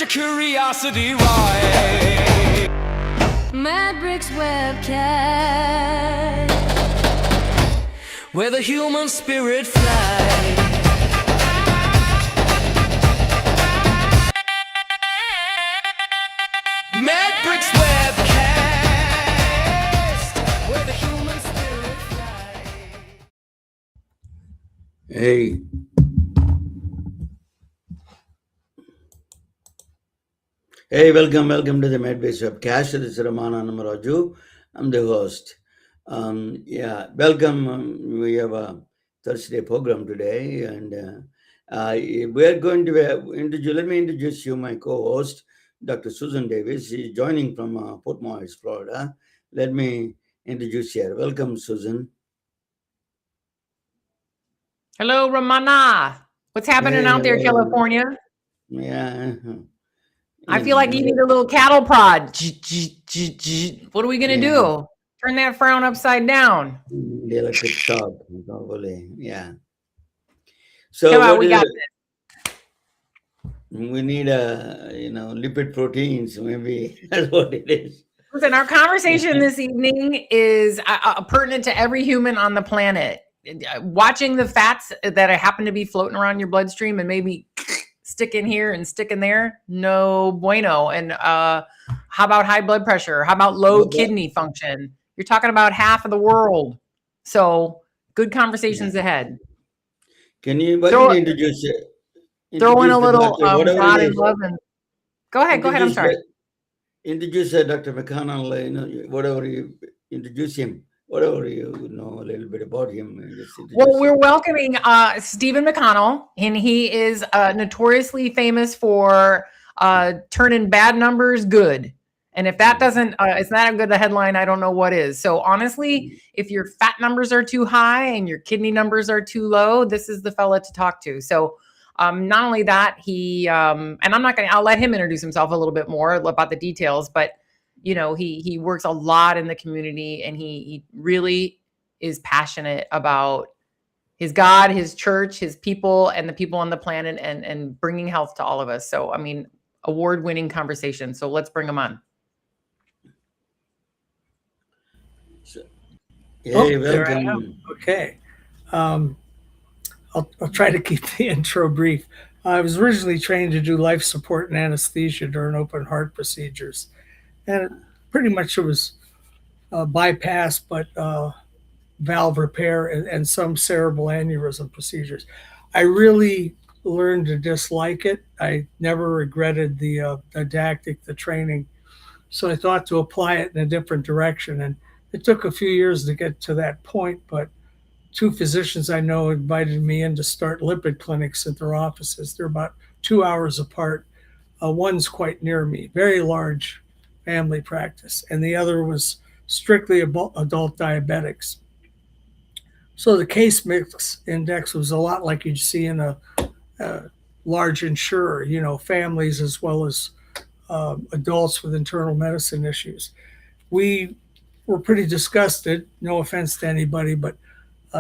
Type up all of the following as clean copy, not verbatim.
your curiosity right. Mad Bricks webcast, Where the human spirit flies. Mad Bricks webcast, where the human spirit flies. Hey. Hey, welcome to the MedBase webcast. This is Ramana Namaraju. I'm the host. Welcome. We have a Thursday program today, and we're going to introduce. Let me introduce you, my co-host, Dr. Susan Davis. She's joining from Port Myers, Florida. Let me introduce her. Welcome, Susan. Hello, Ramana. What's happening out there, California? Yeah. I feel like you need a little cattle prod. What are we going to do? Turn that frown upside down. The electric shock, probably. Yeah. So Come on, we got this. We need lipid proteins. Maybe that's what it is. Listen, our conversation this evening is pertinent to every human on the planet. Watching the fats that happen to be floating around your bloodstream and maybe stick in here and stick in there, no bueno. And how about high blood pressure? How about low kidney function? You're talking about half of the world. So good conversations ahead. Can you introduce it? Throw in a little God and love. And go ahead. I'm sorry. Introduce Dr. McConnell. Whatever you introduce him. Whatever you know a little bit about him. Well, we're welcoming Stephen McConnell, and he is notoriously famous for turning bad numbers good. And if that doesn't, it's not a good headline, I don't know what is. So honestly, if your fat numbers are too high and your kidney numbers are too low, this is the fella to talk to. So not only that, he, and I'll let him introduce himself a little bit more about the details, but you know, he works a lot in the community, and he really is passionate about his God, his church, his people, and the people on the planet, and bringing health to all of us. So, I mean, award-winning conversation. So let's bring him on. Hey, welcome. There I am. Okay. I'll try to keep the intro brief. I was originally trained to do life support and anesthesia during open heart procedures. And pretty much it was bypass, but valve repair and some cerebral aneurysm procedures. I really learned to dislike it. I never regretted the didactic, the training. So I thought to apply it in a different direction. And it took a few years to get to that point, but two physicians I know invited me in to start lipid clinics at their offices. They're about 2 hours apart. One's quite near me, very large family practice, and the other was strictly adult diabetics. So the case mix index was a lot like you'd see in a large insurer, you know, families as well as adults with internal medicine issues. We were pretty disgusted, no offense to anybody, but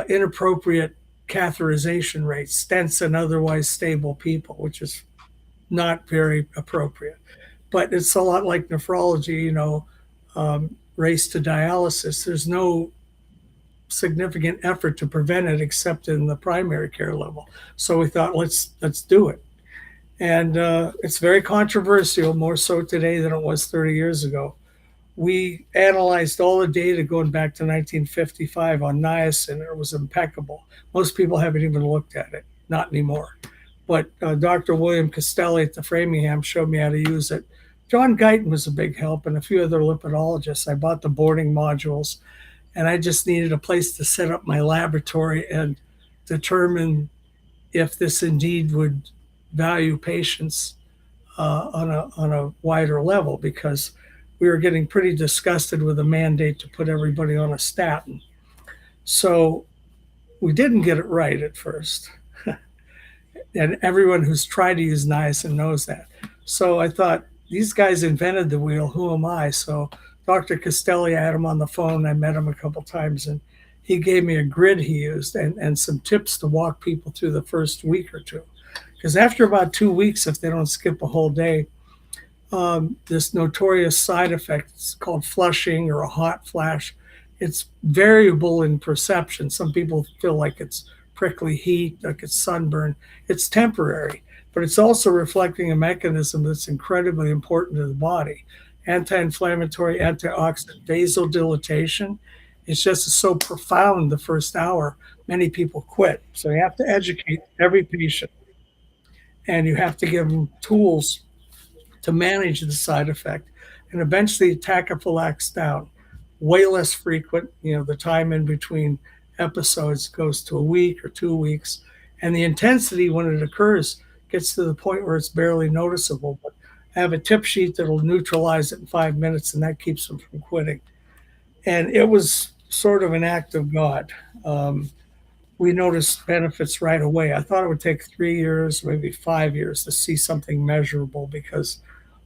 inappropriate catheterization rates, stents in otherwise stable people, which is not very appropriate. But it's a lot like nephrology, you know, race to dialysis. There's no significant effort to prevent it except in the primary care level. So we thought, let's do it. And it's very controversial, more so today than it was 30 years ago. We analyzed all the data going back to 1955 on niacin. It was impeccable. Most people haven't even looked at it, not anymore. But Dr. William Castelli at the Framingham showed me how to use it. John Guyton was a big help, and a few other lipidologists. I bought the boarding modules, and I just needed a place to set up my laboratory and determine if this indeed would value patients on a wider level, because we were getting pretty disgusted with the mandate to put everybody on a statin. So we didn't get it right at first. And everyone who's tried to use niacin knows that. So I thought, these guys invented the wheel, who am I? So Dr. Castelli, I had him on the phone. I met him a couple times, and he gave me a grid he used and some tips to walk people through the first week or two. Because after about 2 weeks, if they don't skip a whole day, this notorious side effect. It's called flushing or a hot flash. It's variable in perception. Some people feel like it's prickly heat, like it's sunburn. It's temporary, but it's also reflecting a mechanism that's incredibly important to the body. Anti-inflammatory, antioxidant, vasodilatation. It's just so profound the first hour, many people quit. So you have to educate every patient, and you have to give them tools to manage the side effect, and eventually tachyphylax down. Way less frequent, the time in between episodes goes to a week or 2 weeks, and the intensity when it occurs gets to the point where it's barely noticeable. But I have a tip sheet that'll neutralize it in 5 minutes, and that keeps them from quitting. And it was sort of an act of God. We noticed benefits right away. I thought it would take 3 years, maybe 5 years to see something measurable, because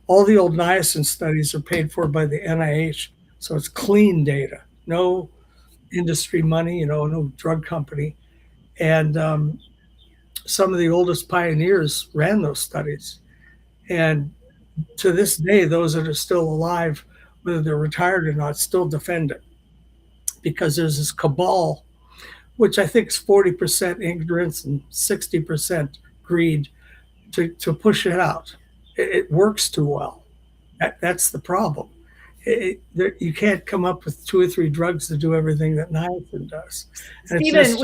all the old niacin studies are paid for by the NIH. So it's clean data, no industry money, no drug company. And some of the oldest pioneers ran those studies. And to this day, those that are still alive, whether they're retired or not, still defend it, because there's this cabal, which I think is 40% ignorance and 60% greed, to push it out. It works too well. That's the problem. You can't come up with 2 or 3 drugs to do everything that niacin does. Stephen,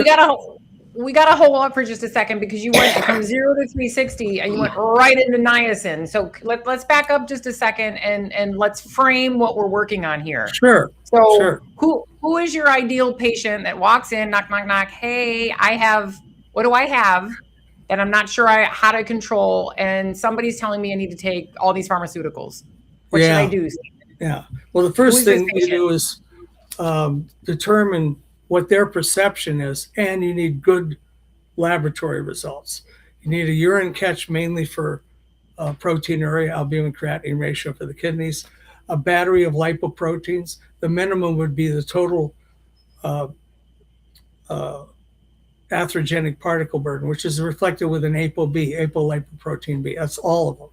we gotta hold up for just a second, because you went from 0 to 360 and you went right into niacin. So let's back up just a second and let's frame what we're working on here. Sure. So sure. Who is your ideal patient that walks in, knock, knock, knock, hey, what do I have that I'm not sure how to control, and somebody's telling me I need to take all these pharmaceuticals. What should I do? Yeah. Well, the first thing you do is determine what their perception is, and you need good laboratory results. You need a urine catch, mainly for proteinuria, albumin creatinine ratio for the kidneys, a battery of lipoproteins. The minimum would be the total atherogenic particle burden, which is reflected with an ApoB, apolipoprotein B. That's all of them.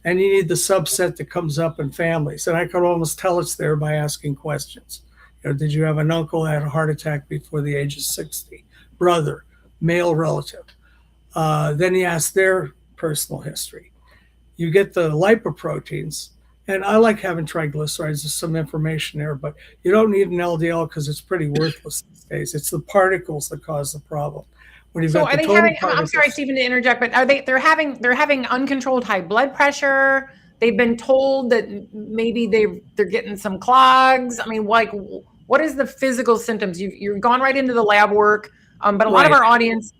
And you need the subset that comes up in families. And I could almost tell it's there by asking questions. Did you have an uncle that had a heart attack before the age of 60? Brother, male relative. Then you ask their personal history. You get the lipoproteins. And I like having triglycerides. There's some information there, but you don't need an LDL because it's pretty worthless these days. It's the particles that cause the problem. When you've got the total particles, I'm sorry, Stephen, to interject, but they're having uncontrolled high blood pressure. They've been told that maybe they're getting some clogs. I mean, what is the physical symptoms? You've gone right into the lab work, but a lot of our audience,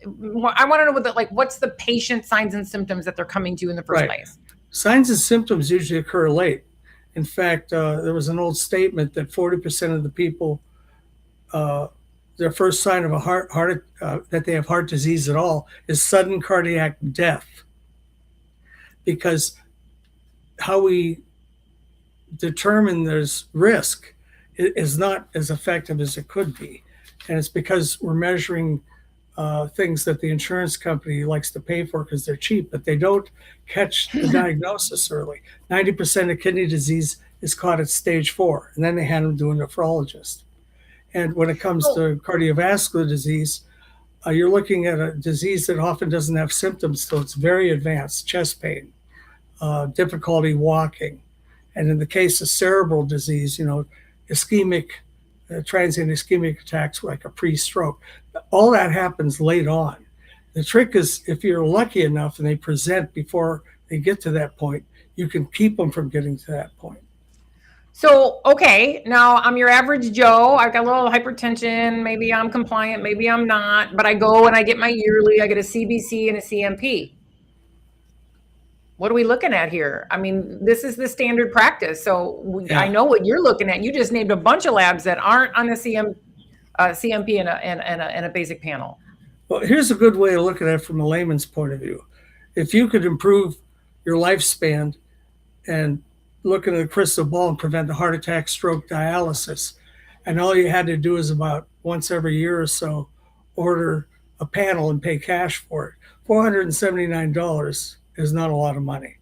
I want to know what's the patient signs and symptoms that they're coming to in the first place. Signs and symptoms usually occur late. In fact, there was an old statement that 40% of the people, their first sign of a heart that they have heart disease at all is sudden cardiac death, because how we determine there's risk is not as effective as it could be. And it's because we're measuring things that the insurance company likes to pay for because they're cheap, but they don't catch the diagnosis early. 90% of kidney disease is caught at stage 4, and then they hand them to a nephrologist. And when it comes to cardiovascular disease, you're looking at a disease that often doesn't have symptoms, so it's very advanced: chest pain, difficulty walking. And in the case of cerebral disease, ischemic, transient ischemic attacks like a pre-stroke. All that happens late on. The trick is, if you're lucky enough and they present before they get to that point, you can keep them from getting to that point. So, okay, now I'm your average Joe. I've got a little hypertension. Maybe I'm compliant, maybe I'm not, but I go and I get my yearly, I get a CBC and a CMP. What are we looking at here? I mean, this is the standard practice. So I know what you're looking at. You just named a bunch of labs that aren't on the CMP and a basic panel. Well, here's a good way of looking at it from a layman's point of view. If you could improve your lifespan and look into the crystal ball and prevent a heart attack, stroke, dialysis, and all you had to do is about once every year or so order a panel and pay cash for it, $479 is not a lot of money.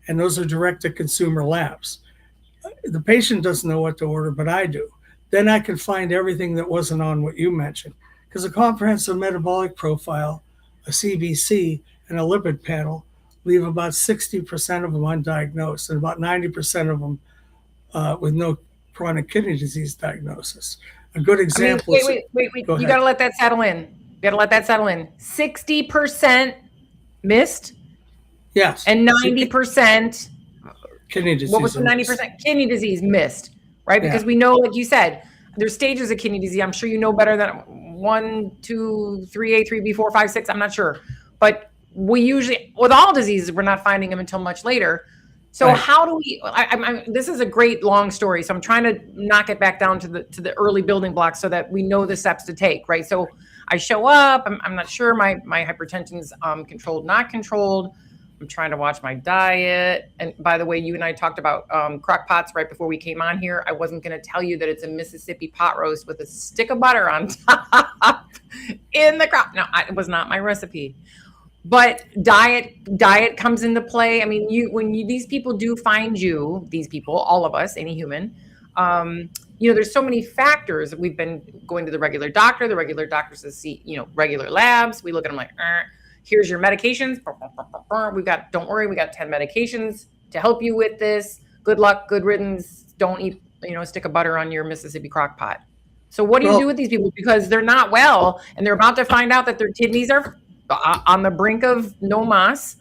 and those are direct-to-consumer labs. The patient doesn't know what to order, but I do. Then I can find everything that wasn't on what you mentioned, because a comprehensive metabolic profile, a CBC, and a lipid panel leave about 60% of them undiagnosed and about 90% of them with no chronic kidney disease diagnosis. A good example is... Wait. Go You ahead. got to let that settle in. You got to let that settle in. 60% missed Yes. and 90%, Kidney disease. what was the 90% kidney disease missed, right? Because we know, like you said, there's stages of kidney disease. I'm sure you know better than 1, 2, 3A, 3B, 4, 5, 6. I'm not sure. But we usually, with all diseases, we're not finding them until much later. So Right. how do we, this is a great long story. So I'm trying to knock it back down to the early building blocks so that we know the steps to take, right? So I show up, I'm not sure my hypertension's controlled, not controlled. I'm trying to watch my diet. And by the way, you and I talked about crock pots right before we came on here. I wasn't going to tell you that it's a Mississippi pot roast with a stick of butter on top in the crock. No, it was not my recipe. But diet comes into play. I mean, these people do find you, these people, all of us, any human, there's so many factors. We've been going to the regular doctor. The regular doctor says, see, regular labs. We look at them like, here's your medications. Don't worry, we got 10 medications to help you with this. Good luck, good riddance. Don't eat, a stick of butter on your Mississippi crock pot. So what do you do with these people? Because they're not well and they're about to find out that their kidneys are on the brink of no mas.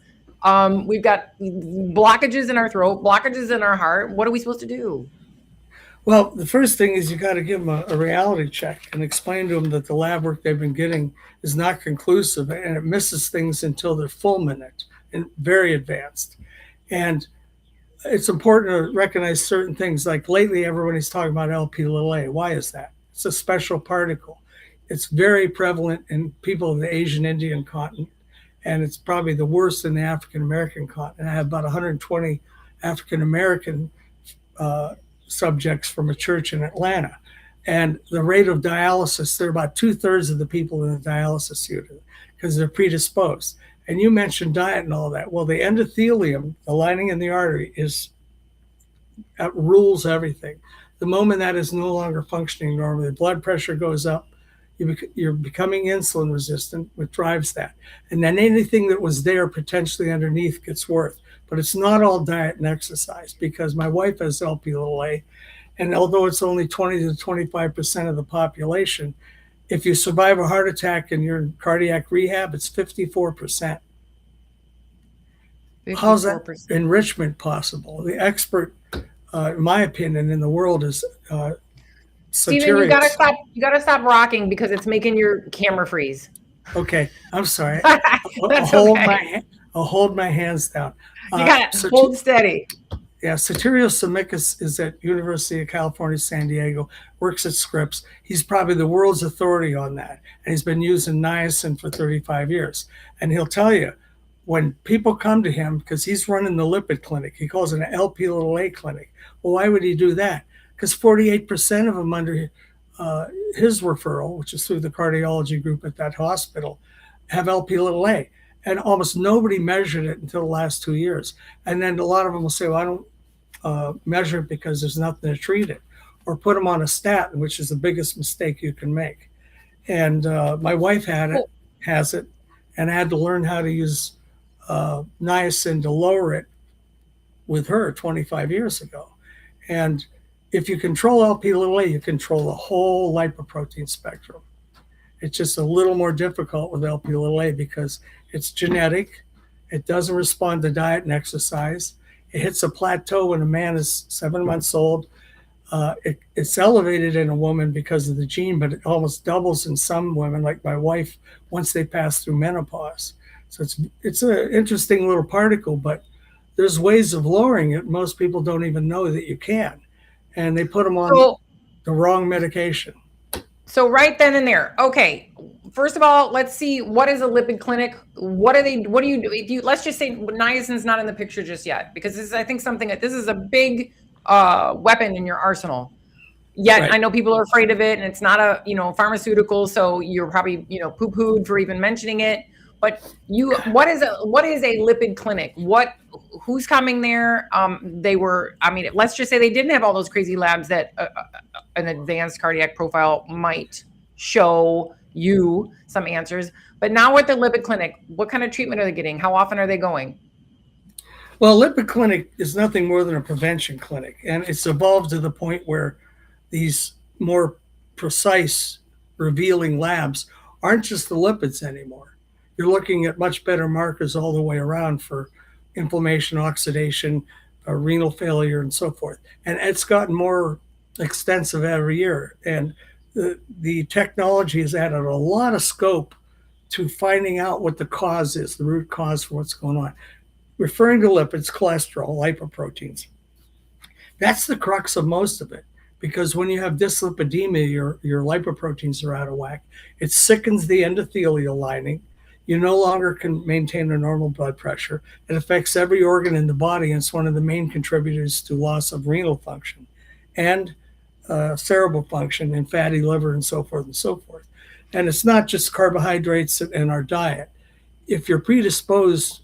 We've got blockages in our throat, blockages in our heart. What are we supposed to do? Well, the first thing is you got to give them a reality check and explain to them that the lab work they've been getting is not conclusive and it misses things until they're fulminant and very advanced. And it's important to recognize certain things. Like lately, everybody's talking about Lp(a). Why is that? It's a special particle. It's very prevalent in people of the Asian Indian continent, and it's probably the worst in the African American continent. I have about 120 African American subjects from a church in Atlanta. And the rate of dialysis, they're about 2/3 of the people in the dialysis unit because they're predisposed. And you mentioned diet and all that. Well, the endothelium, the lining in the artery, rules everything. The moment that is no longer functioning normally, blood pressure goes up, you're becoming insulin resistant, which drives that. And then anything that was there potentially underneath gets worse. But it's not all diet and exercise, because my wife has Lp(a), and although it's only 20 to 25% of the population, if you survive a heart attack and you're in cardiac rehab, it's 54%. 54%. How's that enrichment possible? The expert, in my opinion, in the world is Steven, you gotta stop rocking because it's making your camera freeze. Okay, I'm sorry. That's okay. I'll hold my hands down. You gotta hold steady. Yeah, Sotirios Simikas is at University of California, San Diego, works at Scripps. He's probably the world's authority on that. And he's been using niacin for 35 years. And he'll tell you, when people come to him, because he's running the lipid clinic, he calls it an Lp(a) clinic. Well, why would he do that? Because 48% of them under his referral, which is through the cardiology group at that hospital, have Lp(a). And almost nobody measured it until the last 2 years. And then a lot of them will say, well, I don't measure it because there's nothing to treat it, or put them on a statin, which is the biggest mistake you can make. And my wife has it, and I had to learn how to use niacin to lower it with her 25 years ago. And if you control Lp(a), you control the whole lipoprotein spectrum. It's just a little more difficult with Lp(a) because it's genetic. It doesn't respond to diet and exercise. It hits a plateau when a man is 7 months old. It's elevated in a woman because of the gene, but it almost doubles in some women, like my wife, once they pass through menopause. So it's an interesting little particle, but there's ways of lowering it. Most people don't even know that you can. And they put them on the wrong medication. So right then and there. Okay. First of all, let's see, what is a lipid clinic? What do you do? Let's just say niacin's not in the picture just yet, because this is, I think, this is a big weapon in your arsenal. Yet right. I know people are afraid of it, and it's not a, pharmaceutical. So you're probably, poo-pooed for even mentioning it. But what is a lipid clinic? Who's coming there? Let's just say they didn't have all those crazy labs that an advanced cardiac profile might show you some answers. But now with the lipid clinic, what kind of treatment are they getting? How often are they going? Well, lipid clinic is nothing more than a prevention clinic, and it's evolved to the point where these more precise revealing labs aren't just the lipids anymore. You're looking at much better markers all the way around for inflammation, oxidation, renal failure, and so forth. And it's gotten more extensive every year. And the technology has added a lot of scope to finding out what the cause is, the root cause for what's going on. Referring to lipids, cholesterol, lipoproteins. That's the crux of most of it. Because when you have dyslipidemia, your lipoproteins are out of whack. It sickens the endothelial lining. You no longer can maintain a normal blood pressure. It affects every organ in the body, and it's one of the main contributors to loss of renal function and cerebral function and fatty liver and so forth and so forth. And it's not just carbohydrates and our diet. If you're predisposed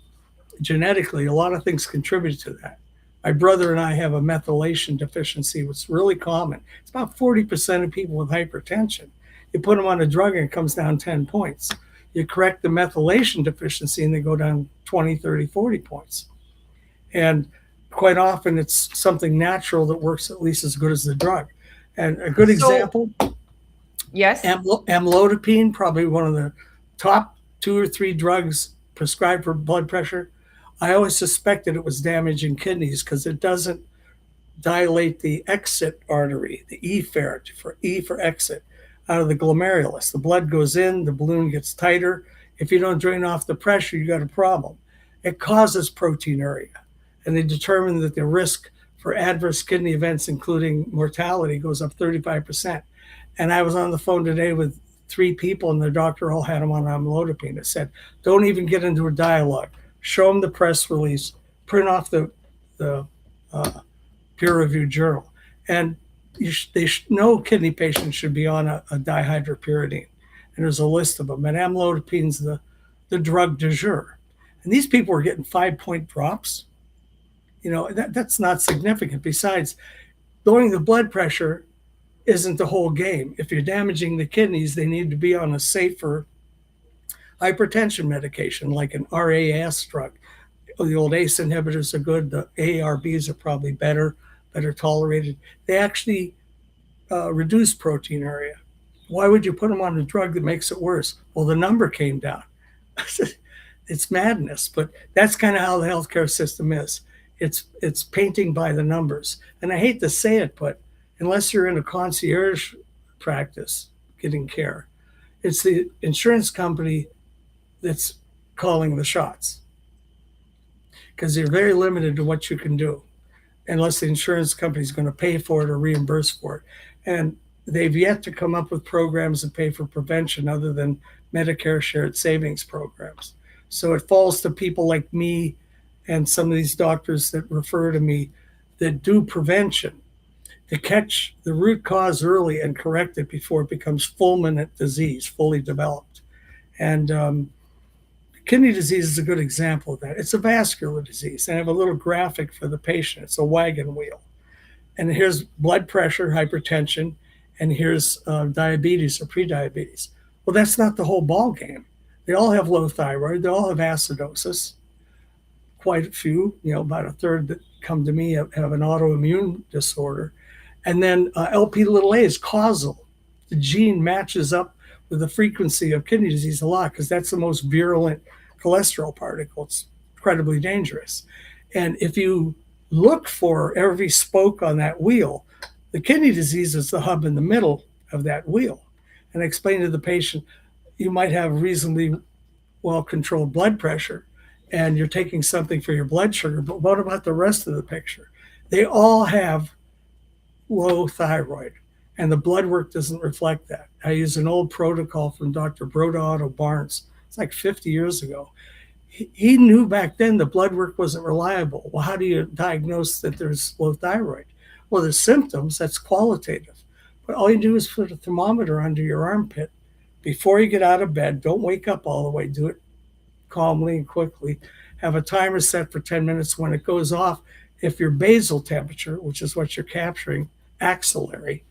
genetically, a lot of things contribute to that. My brother and I have a methylation deficiency, which is really common. It's about 40% of people with hypertension. You put them on a drug and it comes down 10 points. You correct the methylation deficiency and they go down 20, 30, 40 points. And quite often it's something natural that works at least as good as the drug. And a good example, yes, amlodipine, probably one of the top 2 or 3 drugs prescribed for blood pressure. I always suspected it was damaging kidneys because it doesn't dilate the exit artery, the E for exit, out of the glomerulus. The blood goes in, the balloon gets tighter. If you don't drain off the pressure, you got a problem. It causes proteinuria. And they determined that the risk for adverse kidney events, including mortality, goes up 35%. And I was on the phone today with 3 people, and the doctor all had them on amlodipine. I said, don't even get into a dialogue. Show them the press release, print off the peer-reviewed journal. And no kidney patient should be on a dihydropyridine. And there's a list of them. And amlodipine's the drug du jour. And these people were getting 5-point drops. You know, that's not significant. Besides, lowering the blood pressure isn't the whole game. If you're damaging the kidneys, they need to be on a safer hypertension medication like an RAS drug. The old ACE inhibitors are good. The ARBs are probably better tolerated. They actually reduce proteinuria. Why would you put them on a drug that makes it worse? Well, the number came down. It's madness, but that's kind of how the healthcare system is. It's painting by the numbers. And I hate to say it, but unless you're in a concierge practice getting care, it's the insurance company that's calling the shots, because you're very limited to what you can do unless the insurance company is going to pay for it or reimburse for it. And they've yet to come up with programs that pay for prevention other than Medicare shared savings programs. So it falls to people like me and some of these doctors that refer to me that do prevention to catch the root cause early and correct it before it becomes fulminant disease, fully developed. And kidney disease is a good example of that. It's a vascular disease. And I have a little graphic for the patient. It's a wagon wheel. And here's blood pressure, hypertension, and here's diabetes or prediabetes. Well, that's not the whole ball game. They all have low thyroid. They all have acidosis. Quite a few, about a third that come to me have an autoimmune disorder. And then Lp(a) is causal. The gene matches up with the frequency of kidney disease a lot because that's the most virulent cholesterol particle. It's incredibly dangerous. And if you look for every spoke on that wheel, the kidney disease is the hub in the middle of that wheel. And I explain to the patient, you might have reasonably well-controlled blood pressure and you're taking something for your blood sugar, but what about the rest of the picture? They all have low thyroid, and the blood work doesn't reflect that. I use an old protocol from Dr. Broda Otto Barnes. It's like 50 years ago. He knew back then the blood work wasn't reliable. Well, how do you diagnose that there's low thyroid? Well, there's symptoms, that's qualitative. But all you do is put a thermometer under your armpit before you get out of bed. Don't wake up all the way. Do it calmly and quickly. Have a timer set for 10 minutes. When it goes off, if your basal temperature, which is what you're capturing, axillary,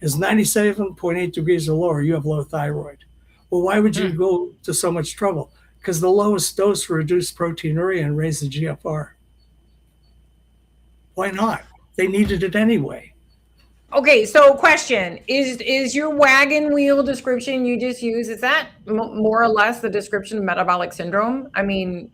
is 97.8 degrees or lower, you have low thyroid. Well, why would you go to so much trouble? Because the lowest dose will reduce proteinuria and raise the GFR. Why not? They needed it anyway. Okay, so question, is your wagon wheel description you just used, is that more or less the description of metabolic syndrome? I mean,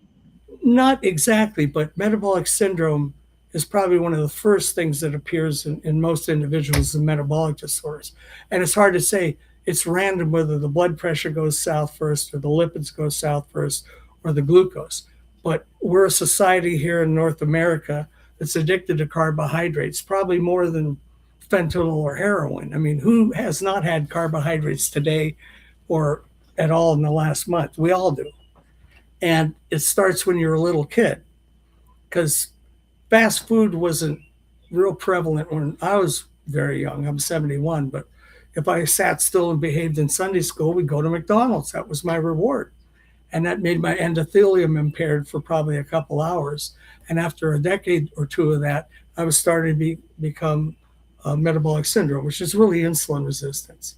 Not exactly, but metabolic syndrome is probably one of the first things that appears in most individuals in metabolic disorders. And it's hard to say. It's random whether the blood pressure goes south first or the lipids go south first or the glucose. But we're a society here in North America that's addicted to carbohydrates, probably more than fentanyl or heroin. I mean, who has not had carbohydrates today or at all in the last month? We all do. And it starts when you're a little kid, because fast food wasn't real prevalent when I was very young. I'm 71, but if I sat still and behaved in Sunday school, we'd go to McDonald's. That was my reward. And that made my endothelium impaired for probably a couple hours. And after a decade or two of that, I was starting to become metabolic syndrome, which is really insulin resistance.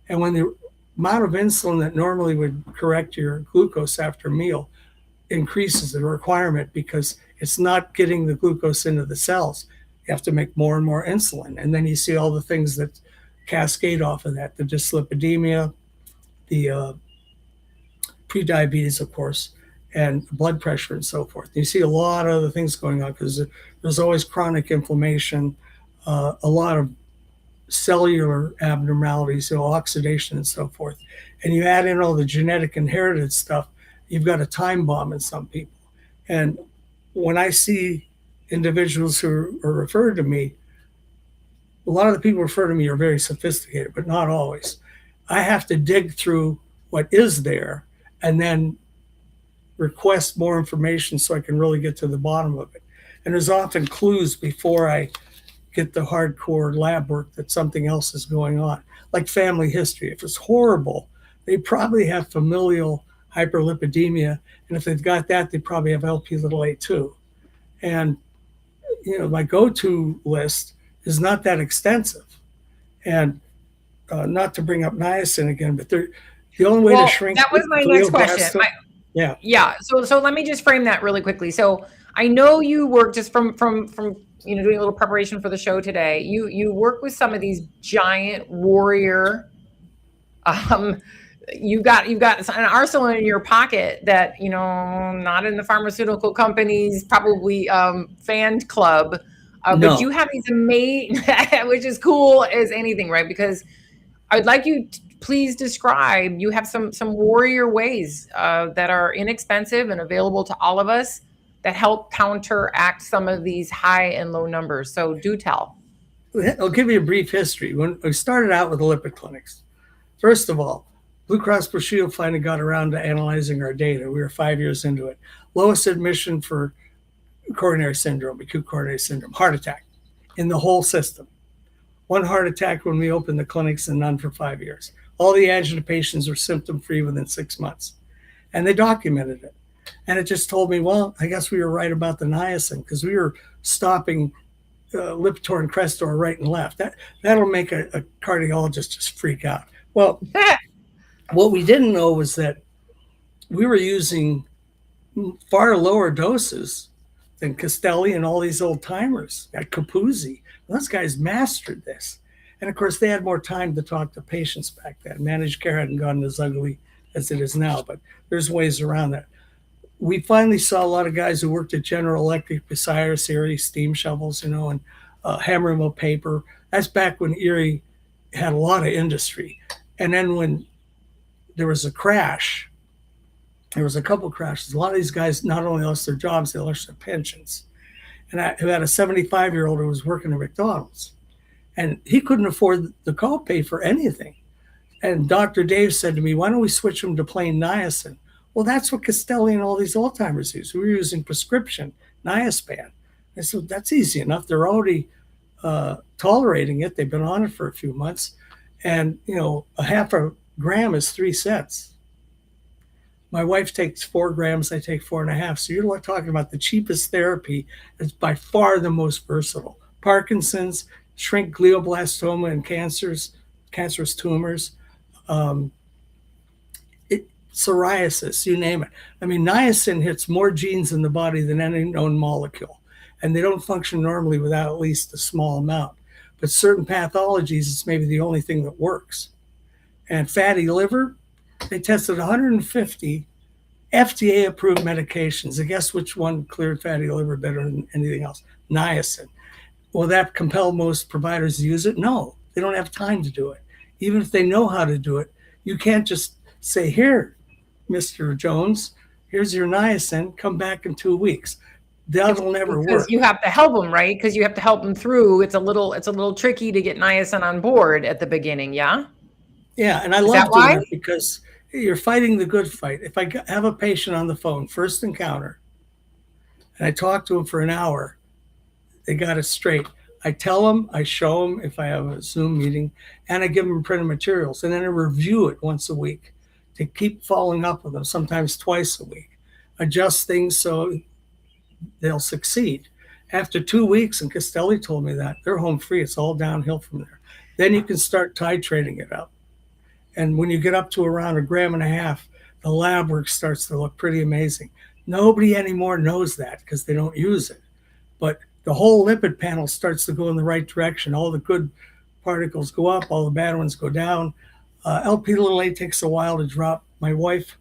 And when the amount of insulin that normally would correct your glucose after a meal increases the requirement because it's not getting the glucose into the cells, you have to make more and more insulin. And then you see all the things that cascade off of that, the dyslipidemia, the prediabetes, of course, and blood pressure and so forth. You see a lot of other things going on because there's always chronic inflammation, a lot of cellular abnormalities, oxidation and so forth. And you add in all the genetic inherited stuff, you've got a time bomb in some people. And when I see individuals who are referred to me, a lot of the people refer to me are very sophisticated, but not always. I have to dig through what is there and then request more information so I can really get to the bottom of it. And there's often clues before I get the hardcore lab work that something else is going on, like family history. If it's horrible, they probably have familial hyperlipidemia. And if they've got that, they probably have LP(a) too. And, my go-to list is not that extensive. And not to bring up niacin again, but the only way to shrink. That was my next question. Yeah. So let me just frame that really quickly. So I know you work just from doing a little preparation for the show today. You work with some of these giant warrior. You've got an arsenal in your pocket that not in the pharmaceutical company's probably fan club. No. But you have these amazing, which is cool as anything, right? Because I'd like you to please describe, you have some warrior ways that are inexpensive and available to all of us that help counteract some of these high and low numbers. So do tell. I'll give you a brief history. When we started out with the lipid clinics, first of all, Blue Cross Blue Shield finally got around to analyzing our data. We were 5 years into it. Lowest admission for coronary syndrome, acute coronary syndrome, heart attack in the whole system. One heart attack when we opened the clinics and none for 5 years. All the angina patients were symptom-free within 6 months. And they documented it. And it just told me, well, I guess we were right about the niacin because we were stopping Lipitor and Crestor right and left. That'll make a cardiologist just freak out. Well, what we didn't know was that we were using far lower doses than Castelli and all these old timers, like Capuzzi. Those guys mastered this. And of course, they had more time to talk to patients back then. Managed care hadn't gotten as ugly as it is now, but there's ways around that. We finally saw a lot of guys who worked at General Electric, Bucyrus, Erie, steam shovels, and hammer mill paper. That's back when Erie had a lot of industry. And then when there was a crash, there was a couple crashes. A lot of these guys not only lost their jobs, they lost their pensions. And I had a 75-year-old who was working at McDonald's. And he couldn't afford the co-pay for anything. And Dr. Dave said to me, why don't we switch him to plain niacin? Well, that's what Castelli and all these Alzheimer's use. We were using prescription niaspan. I said, that's easy enough. They're already tolerating it. They've been on it for a few months. And, a half a gram is 3 cents. My wife takes 4 grams, I take 4.5. So you're talking about the cheapest therapy. It's by far the most versatile. Parkinson's, shrink glioblastoma and cancerous tumors, um, psoriasis, you name it. I mean, niacin hits more genes in the body than any known molecule, and they don't function normally without at least a small amount. But certain pathologies, it's maybe the only thing that works. And fatty liver, they tested 150 FDA-approved medications. And guess which one cleared fatty liver better than anything else? Niacin. Will that compel most providers to use it? No, they don't have time to do it. Even if they know how to do it, you can't just say, here, Mr. Jones, here's your niacin, come back in 2 weeks. That'll never Because work. you have to help them, right? Because you have to help them through. It's a little tricky to get niacin on board at the beginning. Yeah. Yeah, and I Is love that doing why? it because you're fighting the good fight. If I have a patient on the phone, first encounter, and I talk to them for an hour, they got it straight. I tell them, I show them if I have a Zoom meeting, and I give them printed materials, and then I review it once a week to keep following up with them, sometimes twice a week. Adjust things so they'll succeed. After 2 weeks, and Castelli told me that, they're home free. It's all downhill from there. Then you can start titrating it up. And when you get up to around 1.5 grams, the lab work starts to look pretty amazing. Nobody anymore knows that because they don't use it. But the whole lipid panel starts to go in the right direction. All the good particles go up, all the bad ones go down. LP(a) takes a while to drop. My wife,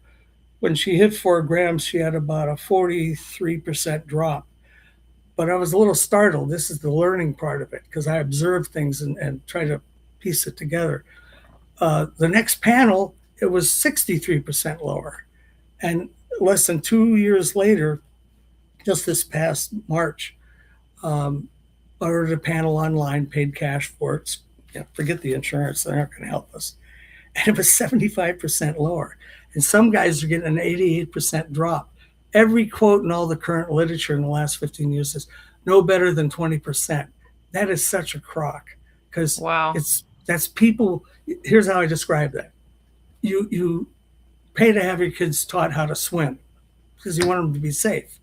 when she hit 4 grams, she had about a 43% drop. But I was a little startled. This is the learning part of it because I observe things and try to piece it together. The next panel, it was 63% lower. And less than 2 years later, just this past March, I ordered a panel online, paid cash for it. Forget the insurance, they're not going to help us. And it was 75% lower. And some guys are getting an 88% drop. Every quote in all the current literature in the last 15 years is no better than 20%. That is such a crock because Wow. that's people. Here's how I describe that. You pay to have your kids taught how to swim because you want them to be safe.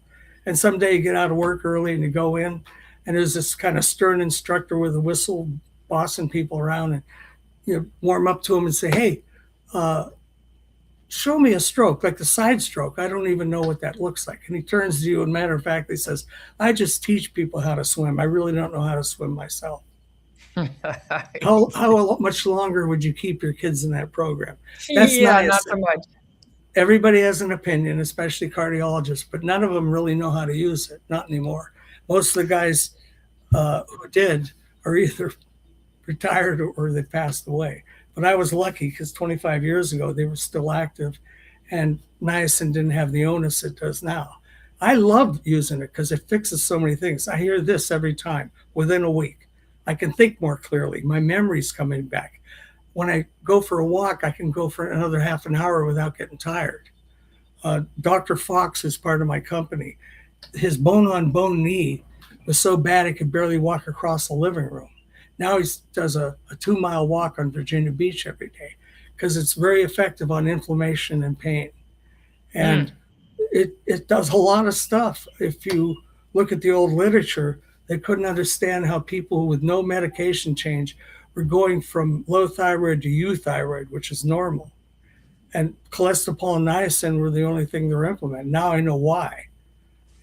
And someday you get out of work early and you go in, and there's this kind of stern instructor with a whistle bossing people around, and you warm up to them and say, hey, show me a stroke, like the side stroke. I don't even know what that looks like. And he turns to you, and matter of fact, he says, I just teach people how to swim. I really don't know how to swim myself. How much longer would you keep your kids in that program? That's yeah, niacin. not so much. Everybody has an opinion, especially cardiologists, but none of them really know how to use it. Not anymore. Most of the guys who did are either retired or they passed away. But I was lucky because 25 years ago, they were still active, and niacin didn't have the onus it does now. I love using it because it fixes so many things. I hear this every time within a week. I can think more clearly. My memory's coming back. When I go for a walk, I can go for another half an hour without getting tired. Dr. Fox is part of my company. His bone-on-bone knee was so bad he could barely walk across the living room. Now he does a 2-mile walk on Virginia Beach every day because it's very effective on inflammation and pain. And it does a lot of stuff. If you look at the old literature, they couldn't understand how people with no medication change were going from low thyroid to euthyroid, which is normal. And cholesterol and niacin were the only thing they were implementing. Now I know why.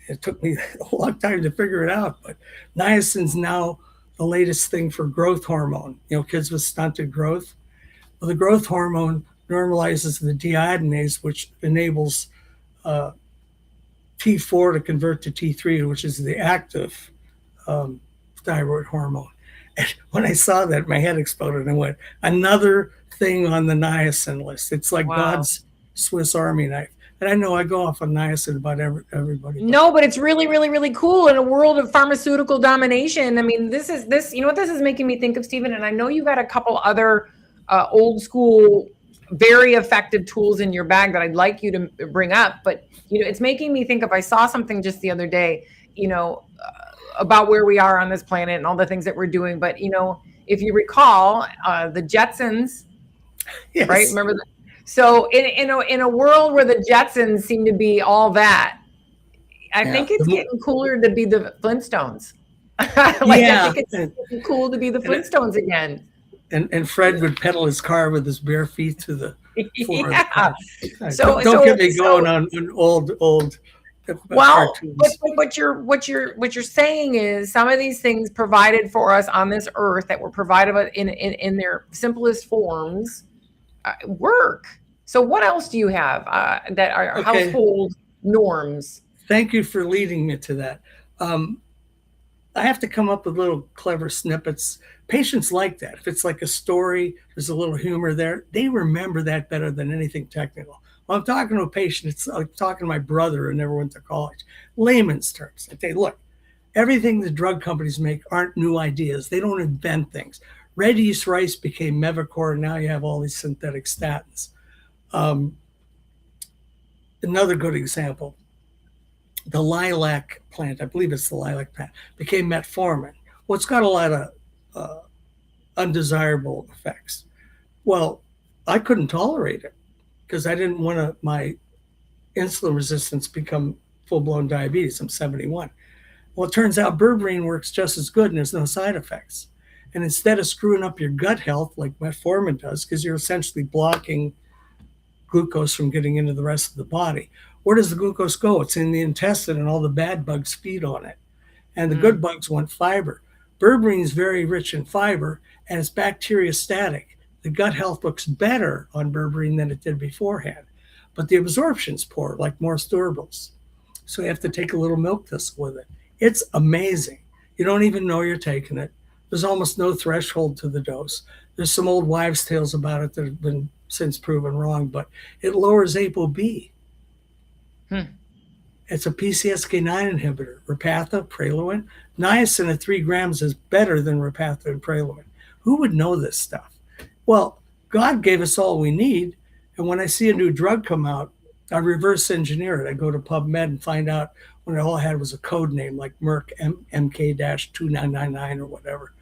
It took me a long time to figure it out, but niacin's now the latest thing for growth hormone. Kids with stunted growth. Well, the growth hormone normalizes the deiodinase, which enables T4 to convert to T3, which is the active thyroid hormone. And when I saw that, my head exploded and went, another thing on the niacin list. It's like God's Swiss Army knife. And I know I go off on niacin about everybody. No, but it's really, really, really cool in a world of pharmaceutical domination. I mean, this, you know what this is making me think of, Stephen? And I know you got a couple other old school, very effective tools in your bag that I'd like you to bring up. But, it's making me think of, I saw something just the other day, about where we are on this planet and all the things that we're doing. But, if you recall, the Jetsons, Yes. right? Remember that? So in a world where the Jetsons seem to be all that, I Yeah. think it's getting cooler to be the Flintstones. Like Yeah, I think it's getting cool to be the Flintstones again. and Fred would pedal his car with his bare feet to the floor. Of the Yeah. car. So Don't get me so- going on old Well, cartoons. but what you're saying is some of these things provided for us on this earth that were provided in their simplest forms work. So what else do you have that are Okay. household norms? Thank you for leading me to that. I have to come up with little clever snippets. Patients like that. If it's like a story, there's a little humor there. They remember that better than anything technical. When I'm talking to a patient, it's like talking to my brother who never went to college. Layman's terms. I say, look, everything the drug companies make aren't new ideas. They don't invent things. Red yeast rice became Mevacor, and now you have all these synthetic statins. Another good example, the lilac plant, I believe it's the lilac plant, became metformin. Well, it's got a lot of undesirable effects. Well, I couldn't tolerate it because I didn't want my insulin resistance become full-blown diabetes. I'm 71. Well, it turns out berberine works just as good and there's no side effects. And instead of screwing up your gut health like metformin does, because you're essentially blocking glucose from getting into the rest of the body, where does the glucose go? It's in the intestine, and all the bad bugs feed on it. And the good bugs want fiber. Berberine is very rich in fiber, and it's bacteriostatic. The gut health looks better on berberine than it did beforehand. But the absorption's poor, like Morse durables. So you have to take a little milk thistle with it. It's amazing. You don't even know you're taking it. There's almost no threshold to the dose. There's some old wives' tales about it that have been since proven wrong, but it lowers ApoB. It's a PCSK9 inhibitor. Repatha, Praluent. Niacin at 3 grams is better than Repatha and Praluent. Who would know this stuff? Well, God gave us all we need. And when I see a new drug come out, I reverse engineer it. I go to PubMed and find out when it all had was a code name like Merck MK-2999 or whatever.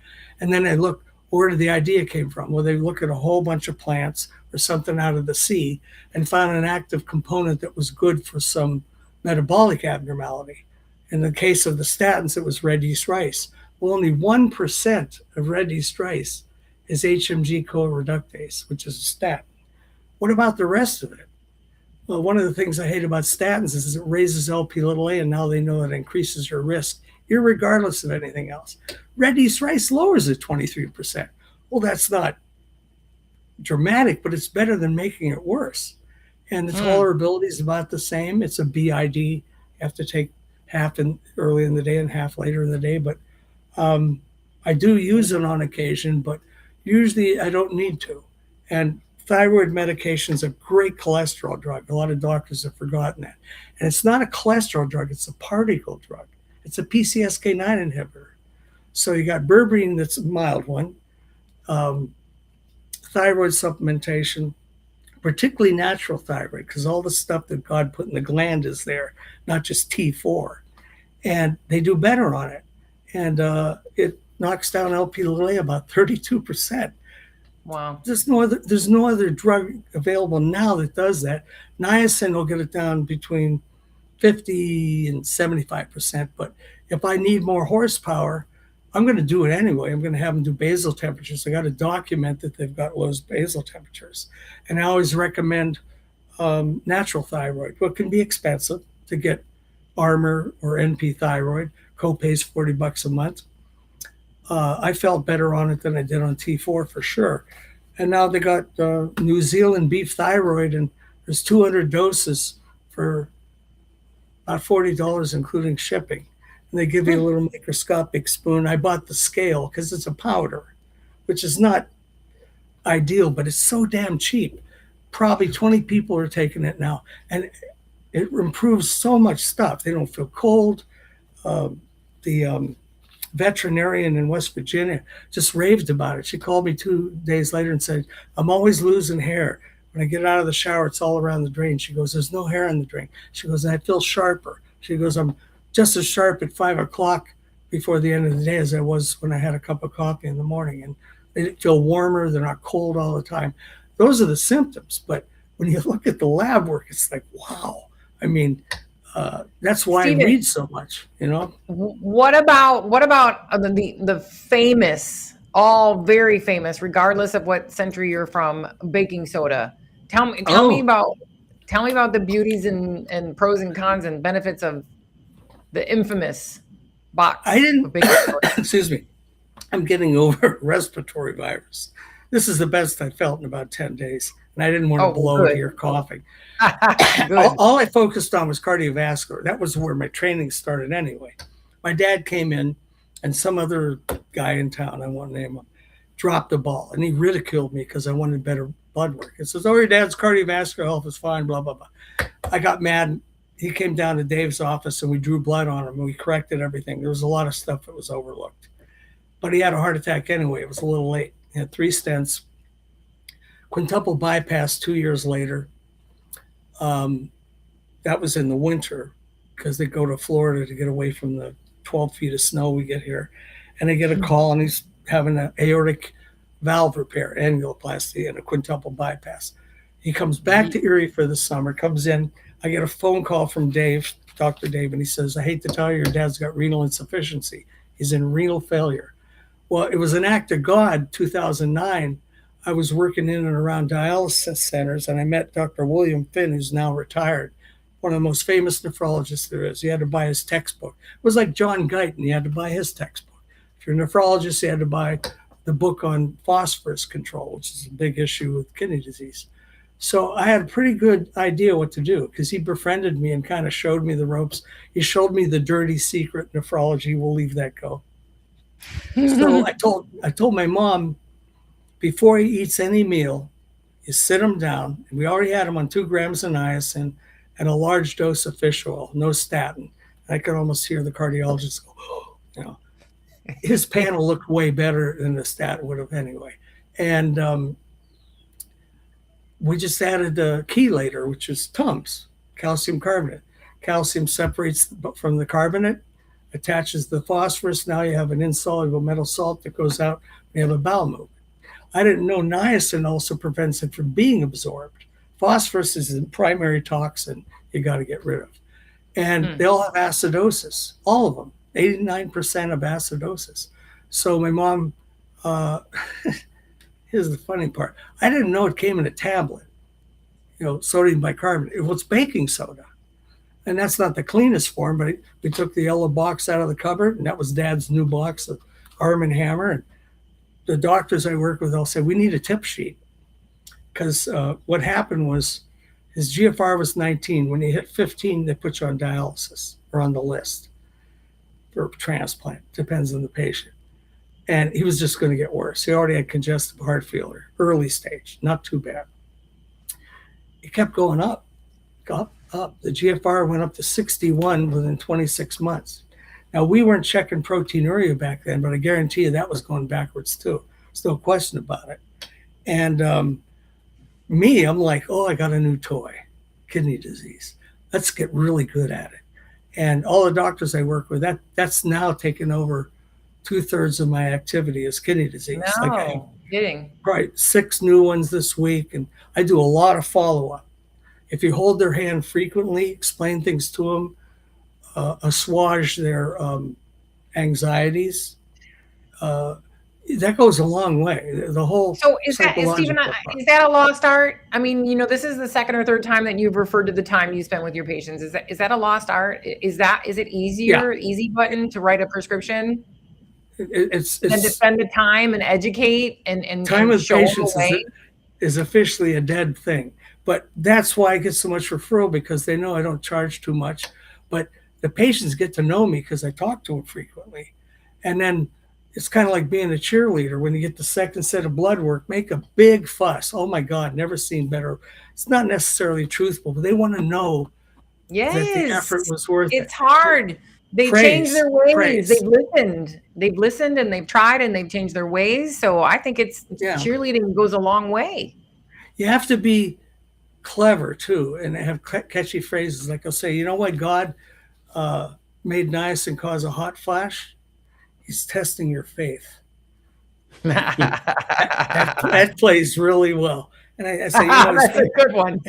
And then I look, where did the idea came from? Well, they look at a whole bunch of plants or something out of the sea and found an active component that was good for some metabolic abnormality. In the case of the statins, it was red yeast rice. Well, only 1% of red yeast rice is HMG-CoA reductase, which is a statin. What about the rest of it? Well, one of the things I hate about statins is it raises LP(a), and now they know it increases your risk, irregardless of anything else. Red yeast rice lowers it 23%. Well, that's not dramatic, but it's better than making it worse. And the tolerability is about the same. It's a BID. You have to take half early in the day and half later in the day. But I do use it on occasion, but usually I don't need to. And thyroid medication is a great cholesterol drug. A lot of doctors have forgotten that. And it's not a cholesterol drug. It's a particle drug. It's a PCSK9 inhibitor. So you got berberine, that's a mild one, thyroid supplementation, particularly natural thyroid, because all the stuff that God put in the gland is there, not just T4. And they do better on it. And it knocks down LP(a) about 32%. Wow. There's no other drug available now that does that. Niacin will get it down between 50 and 75%. But if I need more horsepower, I'm going to do it anyway. I'm going to have them do basal temperatures. I got to document that they've got low basal temperatures. And I always recommend natural thyroid. What can be expensive to get Armor or NP thyroid. Copay's $40 a month. I felt better on it than I did on T4 for sure. And now they got New Zealand beef thyroid, and there's 200 doses for about $40, including shipping. And they give you a little microscopic spoon. I bought the scale because it's a powder, which is not ideal, but it's so damn cheap. Probably 20 people are taking it now. And it improves so much stuff. They don't feel cold. The veterinarian in West Virginia just raved about it. She called me 2 days later and said, I'm always losing hair. When I get out of the shower, it's all around the drain. She goes, there's no hair in the drain. She goes, I feel sharper. She goes, I'm just as sharp at 5 o'clock before the end of the day as I was when I had a cup of coffee in the morning. And they feel warmer. They're not cold all the time. Those are the symptoms. But when you look at the lab work, it's like, wow. I mean, that's why Stephen, I read so much, you know? what about the famous, all very famous, regardless of what century you're from, baking soda? Tell me about the beauties and pros and cons and benefits of the infamous box I didn't, of baking soda. excuse me, I'm getting over respiratory virus. This is the best I felt in about 10 days. And I didn't want to blow it here coughing. Good. All I focused on was cardiovascular. That was where my training started anyway. My dad came in and some other guy in town, I won't name him, dropped the ball. And he ridiculed me because I wanted better blood work. He says, oh, your dad's cardiovascular health is fine, blah, blah, blah. I got mad. He came down to Dave's office and we drew blood on him and we corrected everything. There was a lot of stuff that was overlooked. But he had a heart attack anyway. It was a little late. He had 3 stents, quintuple bypass 2 years later. That was in the winter because they go to Florida to get away from the 12 feet of snow we get here. And they get a call and he's having an aortic valve repair, annuloplasty, and a quintuple bypass. He comes back to Erie for the summer, comes in. I get a phone call from Dave, Dr. Dave, and he says, I hate to tell you, your dad's got renal insufficiency. He's in renal failure. Well, it was an act of God, 2009. I was working in and around dialysis centers, and I met Dr. William Finn, who's now retired, one of the most famous nephrologists there is. You had to buy his textbook. It was like John Guyton. You had to buy his textbook. If you're a nephrologist, you had to buy the book on phosphorus control, which is a big issue with kidney disease. So I had a pretty good idea what to do because he befriended me and kind of showed me the ropes. He showed me the dirty secret nephrology. We'll leave that go. So I told my mom, before he eats any meal, you sit him down. And we already had him on 2 grams of niacin and a large dose of fish oil, no statin. And I could almost hear the cardiologist go, oh, you know. His panel looked way better than the statin would have anyway. And we just added the chelator, which is Tums, calcium carbonate. Calcium separates from the carbonate, attaches the phosphorus. Now you have an insoluble metal salt that goes out. We have a bowel movement. I didn't know niacin also prevents it from being absorbed. Phosphorus is a primary toxin you got to get rid of. And they all have acidosis, all of them, 89% of acidosis. So my mom, here's the funny part. I didn't know it came in a tablet, sodium bicarbonate. It was baking soda. And that's not the cleanest form, but we took the yellow box out of the cupboard, and that was Dad's new box of Arm & Hammer. And the doctors I work with all say, we need a tip sheet. Because what happened was his GFR was 19. When he hit 15, they put you on dialysis or on the list for transplant. Depends on the patient. And he was just going to get worse. He already had congestive heart failure, early stage, not too bad. It kept going up. The GFR went up to 61 within 26 months. Now, we weren't checking proteinuria back then, but I guarantee you that was going backwards too. There's no question about it. And I'm like, oh, I got a new toy, kidney disease. Let's get really good at it. And all the doctors I work with, that's now taken over 2/3 of my activity is kidney disease. No, kidding. Right, 6 new ones this week. And I do a lot of follow-up. If you hold their hand frequently, explain things to them, assuage their anxieties, that goes a long way. The whole So is that, Stephen, is that a lost art? I mean, this is the second or third time that you've referred to the time you spent with your patients. Is that a lost art? Is it easier, easy button to write a prescription? It's and to spend the time and educate and time with show patients them the way? is officially a dead thing. But that's why I get so much referral, because they know I don't charge too much. But the patients get to know me because I talk to them frequently. And then it's kind of like being a cheerleader. When you get the second set of blood work, make a big fuss. Oh my God, never seen better. It's not necessarily truthful, but they want to know that the effort was worth it. It's hard. They changed their ways. They've listened and they've tried and they've changed their ways. So I think cheerleading goes a long way. You have to be clever too, and have catchy phrases. Like I'll say, you know what, God made niacin cause a hot flash? He's testing your faith. that plays really well. And I say, you know, That's a good one.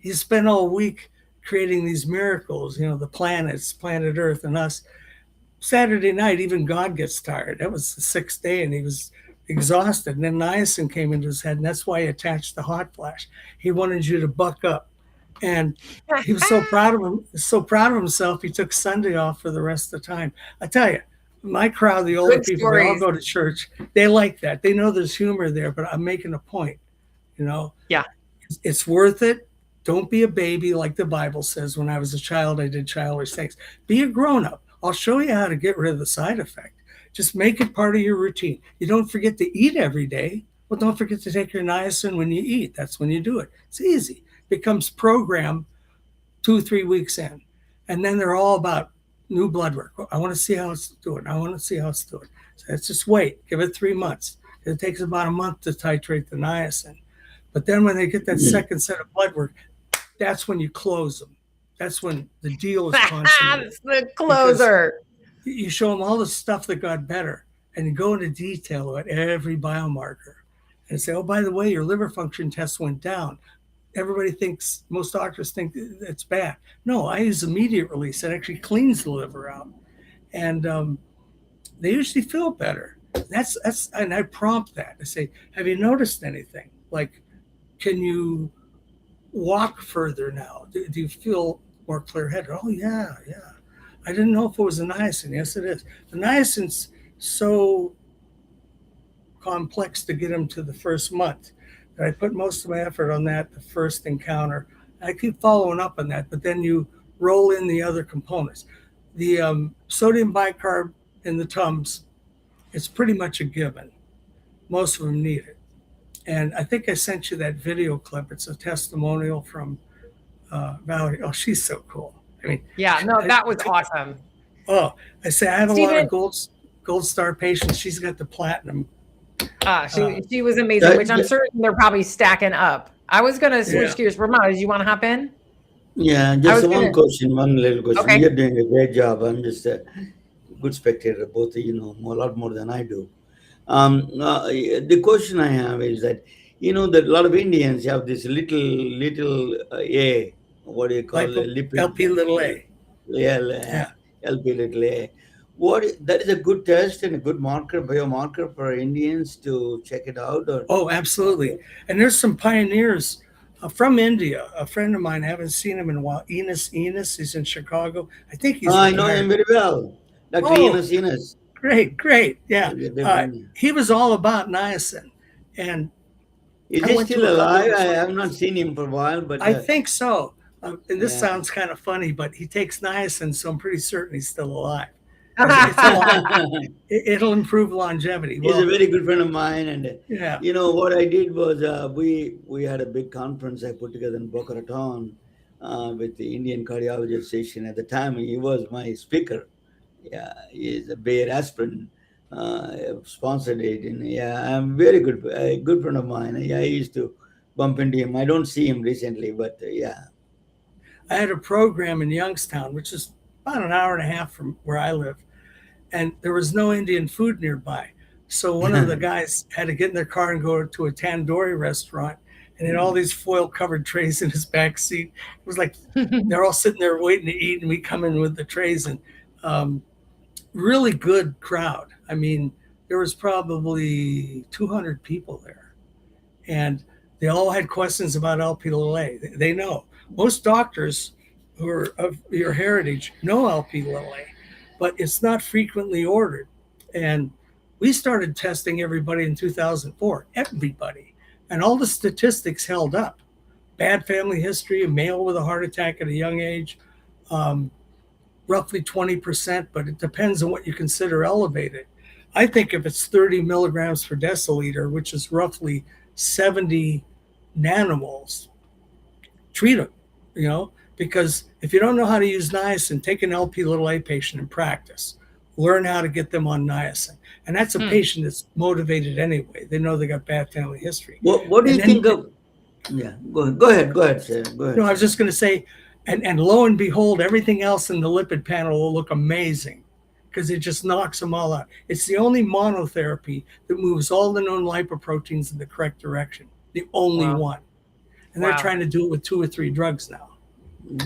you spend all week creating these miracles, you know, the planets, planet Earth and us. Saturday night, even God gets tired. That was the 6th day, and he was exhausted. And then niacin came into his head, and that's why he attached the hot flash. He wanted you to buck up. And he was so proud of him, so proud of himself, he took Sunday off for the rest of the time. I tell you, my crowd, the older Good people, they all stories. go to church. They like that. They know there's humor there, but I'm making a point, you know? Yeah. It's worth it. Don't be a baby like the Bible says. When I was a child, I did childish things. Be a grown-up. I'll show you how to get rid of the side effect. Just make it part of your routine. You don't forget to eat every day. Well, don't forget to take your niacin when you eat. That's when you do it. It's easy. Becomes program 2-3 weeks in. And then they're all about new blood work. I want to see how it's doing. I want to see how it's doing. So let's just wait. Give it 3 months. It takes about a month to titrate the niacin. But then when they get that second set of blood work, that's when you close them. That's when the deal is consummated. That's the closer. You show them all the stuff that got better, and you go into detail about every biomarker and say, oh, by the way, your liver function test went down. Everybody thinks, most doctors think it's bad. No, I use immediate release. It actually cleans the liver out. And they usually feel better. That's and I prompt that. I say, have you noticed anything? Like, can you walk further now? Do you feel more clear-headed? Oh, yeah. I didn't know if it was a niacin. Yes, it is. The niacin's so complex to get them to the first month that I put most of my effort on that, the first encounter. I keep following up on that, but then you roll in the other components. The sodium bicarb in the Tums, it's pretty much a given. Most of them need it. And I think I sent you that video clip. It's a testimonial from Valerie. Oh, she's so cool. I mean, Yeah, no, that was awesome. oh, I say I have a lot Stephen- of gold star patients. She's got the platinum. She was amazing, that- which I'm certain they're probably stacking up. I was going to switch Yeah. gears. Ramon, did you want to hop in? Yeah, was just one gonna- question, one little question. Okay. You're doing a great job. I'm just a good spectator. Both of you know a lot more than I do. The question I have is that, you know, that a lot of Indians have this little A, what do you call it? Lipid. LP little a. Yeah, LP little a. That is a good test and a good biomarker for Indians to check it out? Or Oh, absolutely. And there's some pioneers from India. A friend of mine, I haven't seen him in a while. Enos, he's in Chicago. I think he's I know retired. him very well. Dr. Oh. Enos. Great. Yeah. Yeah. He was all about niacin. And Is I he went still to a couple alive? of- I have not seen him for a while, but I think so. And this Yeah. sounds kind of funny, but he takes niacin, so I'm pretty certain he's still alive. It'll improve longevity. he's a Well, very good friend of mine. And yeah. you know what I did was we had a big conference I put together in Boca Raton with the Indian Cardiology Association. At the time, he was my speaker. Yeah, he's a Bayer aspirin sponsored it, and yeah, I'm very good friend of mine. Yeah, I used to bump into him. I don't see him recently, but yeah. I had a program in Youngstown, which is about an hour and a half from where I live, and there was no Indian food nearby. So one of the guys had to get in their car and go to a tandoori restaurant, and had all these foil covered trays in his back seat. It was like they're all sitting there waiting to eat, and we come in with the trays, and really good crowd. I mean, there was probably 200 people there, and they all had questions about LP-A. They know. Most doctors who are of your heritage know LP-A, but it's not frequently ordered. And we started testing everybody in 2004, everybody. And all the statistics held up. Bad family history, a male with a heart attack at a young age, roughly 20%, but it depends on what you consider elevated. I think if it's 30 milligrams per deciliter, which is roughly 70 nanomoles, treat them, you know, because if you don't know how to use niacin, take an LP-A patient and practice. Learn how to get them on niacin. And that's a patient that's motivated anyway. They know they got bad family history. What do you And then- think of? Yeah, go ahead, sir. Go ahead. No, I was just going to say, and lo and behold, everything else in the lipid panel will look amazing because it just knocks them all out. It's the only monotherapy that moves all the known lipoproteins in the correct direction. the only Wow. one. And they're Wow. trying to do it with 2 or 3 drugs now.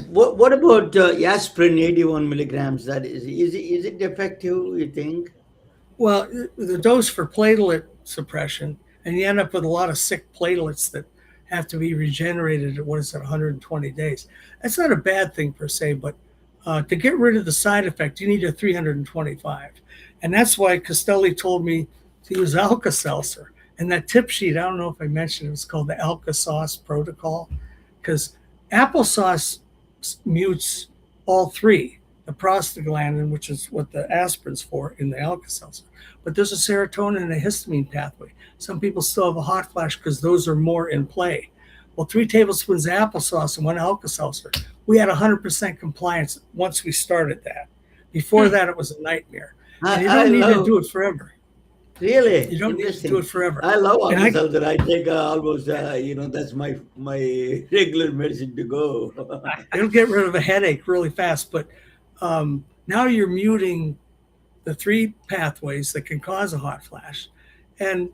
What about aspirin 81 milligrams? That is it effective, you think? Well, the dose for platelet suppression, and you end up with a lot of sick platelets that have to be regenerated at 120 days. That's not a bad thing per se, but to get rid of the side effect, you need a 325. And that's why Costelli told me to use Alka-Seltzer. And that tip sheet, I don't know if I mentioned it, was called the Alka-Sauce protocol, because applesauce mutes all 3, the prostaglandin, which is what the aspirin's for in the Alka-Seltzer. But there's a serotonin and a histamine pathway. Some people still have a hot flash because those are more in play. Well, 3 tablespoons of applesauce and 1 Alka-Seltzer. We had 100% compliance once we started that. Before that, it was a nightmare. And you don't need to do it forever. Really? You don't need to do it forever. I love And I- Alka-Seltzer. I take almost, that's my regular medicine to go. It'll get rid of a headache really fast. But now you're muting the 3 pathways that can cause a hot flash and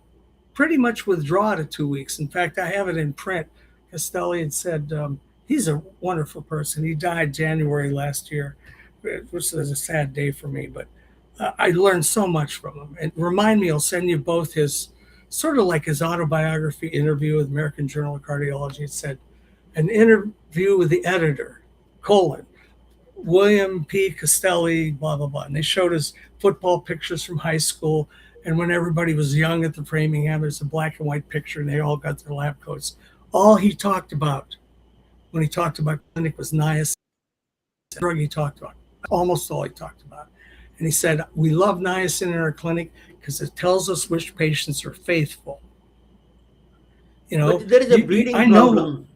pretty much withdraw to 2 weeks. In fact, I have it in print. Costelli had said, he's a wonderful person. He died January last year, which is a sad day for me, but I learned so much from him. And remind me, I'll send you both his, sort of like his autobiography interview with American Journal of Cardiology. It said, an interview with the editor, William P. Costelli, blah, blah, blah. And they showed us football pictures from high school. And when everybody was young at the Framingham, there's a black and white picture, and they all got their lab coats. All he talked about when he talked about clinic was niacin, the drug he talked about. Almost all he talked about. And he said, we love niacin in our clinic because it tells us which patients are faithful. You know, But there is a breeding I know. problem.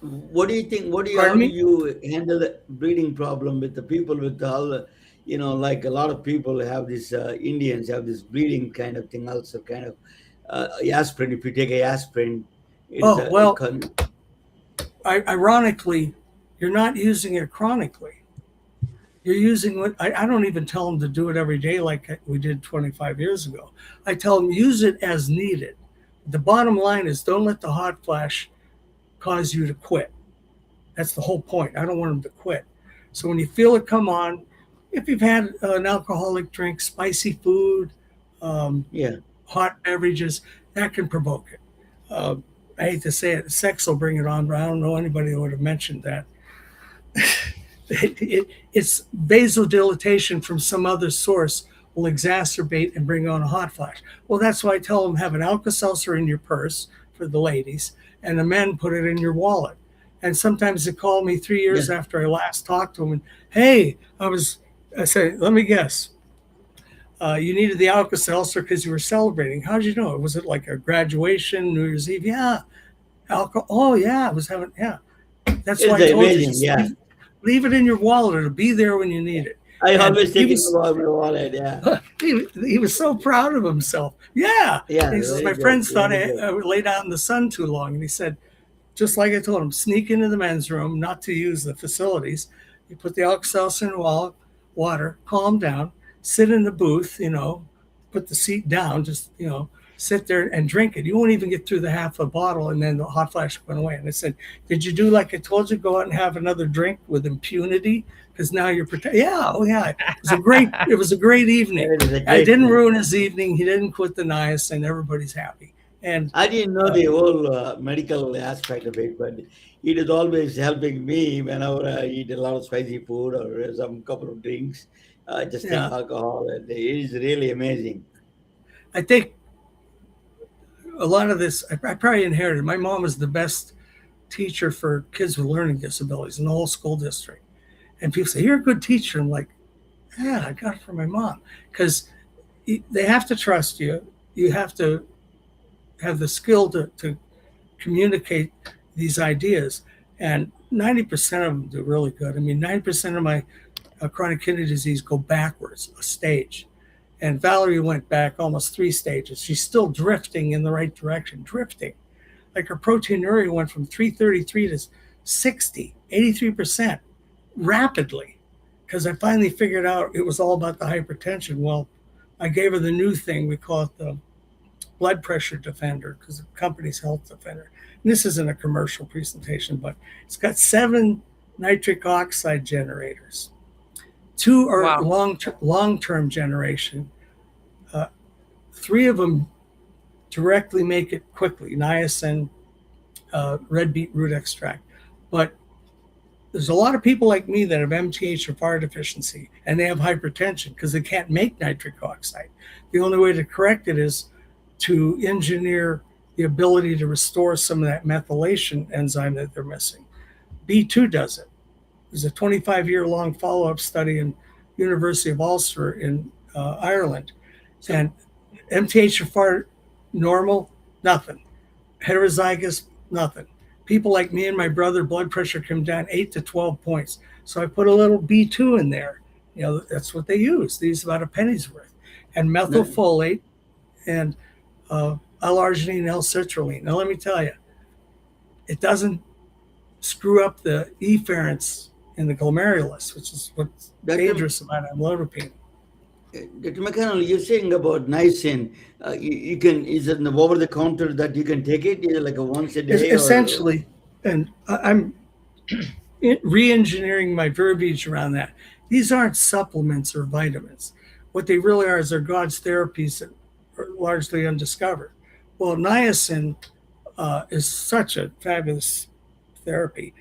What do you think? How Pardon do me? you handle the breeding problem with the people with all the, like a lot of people have this, Indians have this bleeding kind of thing also, kind of aspirin. If you take a aspirin, it's Oh, well, ironically, you're not using it chronically. You're using what I don't even tell them to do it every day like we did 25 years ago. I tell them use it as needed. The bottom line is don't let the hot flash cause you to quit. That's the whole point. I don't want them to quit. So when you feel it come on, if you've had an alcoholic drink, spicy food, hot beverages, that can provoke it. I hate to say it, sex will bring it on, but I don't know anybody who would have mentioned that. It's vasodilatation from some other source will exacerbate and bring on a hot flash. Well, that's why I tell them have an Alka-Seltzer in your purse for the ladies, and the men put it in your wallet. And sometimes they call me 3 years after I last talked to them, and hey, I said, let me guess. You needed the Alka-Seltzer because you were celebrating. How'd you know? Was it like a graduation, New Year's Eve? Yeah. Alcohol. Oh, yeah. I was having, yeah. That's why I told you. Leave it in your wallet. It'll be there when you need it. I always take it in my wallet, He was so proud of himself. Yeah. He says, my friends thought I would lay out in the sun too long. And he said, just like I told him, sneak into the men's room, not to use the facilities. You put the Alka-Seltzer in the water, calm down, sit in the booth, put the seat down, just, sit there and drink it. You won't even get through the half a bottle, and then the hot flash went away. And I said, did you do like I told you, go out and have another drink with impunity? Because now you're protected. Yeah, oh yeah. It was a great evening. I didn't ruin his evening. He didn't quit the niacin. Everybody's happy. And I didn't know the whole medical aspect of it, but it is always helping me whenever I eat a lot of spicy food or some couple of drinks, just take alcohol. And it is really amazing. I think a lot of this, I probably inherited. My mom was the best teacher for kids with learning disabilities in the whole school district. And people say, you're a good teacher. I'm like, yeah, I got it from my mom. Because they have to trust you. You have to have the skill to communicate these ideas. And 90% of them do really good. I mean, 90% of my chronic kidney disease go backwards, a stage. And Valerie went back almost 3 stages. She's still drifting in the right direction, drifting. Like her proteinuria went from 333 to 60, 83% rapidly. Because I finally figured out it was all about the hypertension. Well, I gave her the new thing. We call it the blood pressure defender because the company's Health Defender. And this isn't a commercial presentation, but it's got 7 nitric oxide generators. 2 are Wow. long-term generation. 3 of them directly make it quickly, niacin, red beetroot extract. But there's a lot of people like me that have MTHFR deficiency and they have hypertension because they can't make nitric oxide. The only way to correct it is to engineer the ability to restore some of that methylation enzyme that they're missing. B2 does it. There's a 25-year-long follow-up study in University of Ulster in Ireland. And MTHFR normal, nothing. Heterozygous, nothing. People like me and my brother, blood pressure came down 8 to 12 points. So I put a little B2 in there. You know, that's what they use. They use about a penny's worth. And methylfolate and L-arginine, L-citrulline. Now, let me tell you, it doesn't screw up the efferents in the glomerulus, which is what's dangerous about amlodipine. Dr. McConnell, you're saying about niacin. You can, is it over the counter that you can take it? Is it like a once a day? Essentially, and I'm re-engineering my verbiage around that. These aren't supplements or vitamins. What they really are is they're God's therapies that are largely undiscovered. Well, niacin is such a fabulous therapy.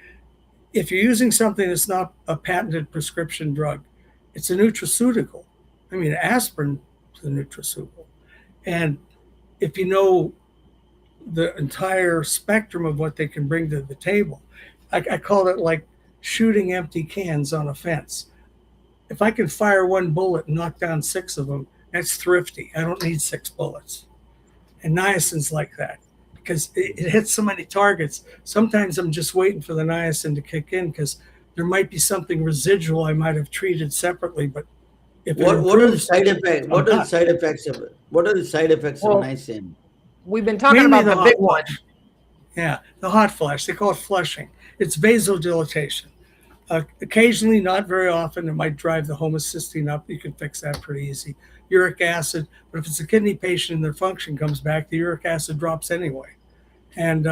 If you're using something that's not a patented prescription drug, it's a nutraceutical. I mean, aspirin is a nutraceutical. And if you know the entire spectrum of what they can bring to the table, I call it like shooting empty cans on a fence. If I can fire 1 bullet and knock down 6 of them, that's thrifty. I don't need 6 bullets. And niacin's like that because it hits so many targets. Sometimes I'm just waiting for the niacin to kick in because there might be something residual I might have treated separately, but what are the side effects? What are the side effects of it? What are the side effects of niacin? We've been talking Mainly about the big one. Yeah, the hot flash. They call it flushing. It's vasodilatation. Occasionally, not very often, it might drive the homocysteine up. You can fix that pretty easy. Uric acid, but if it's a kidney patient and their function comes back, the uric acid drops anyway. And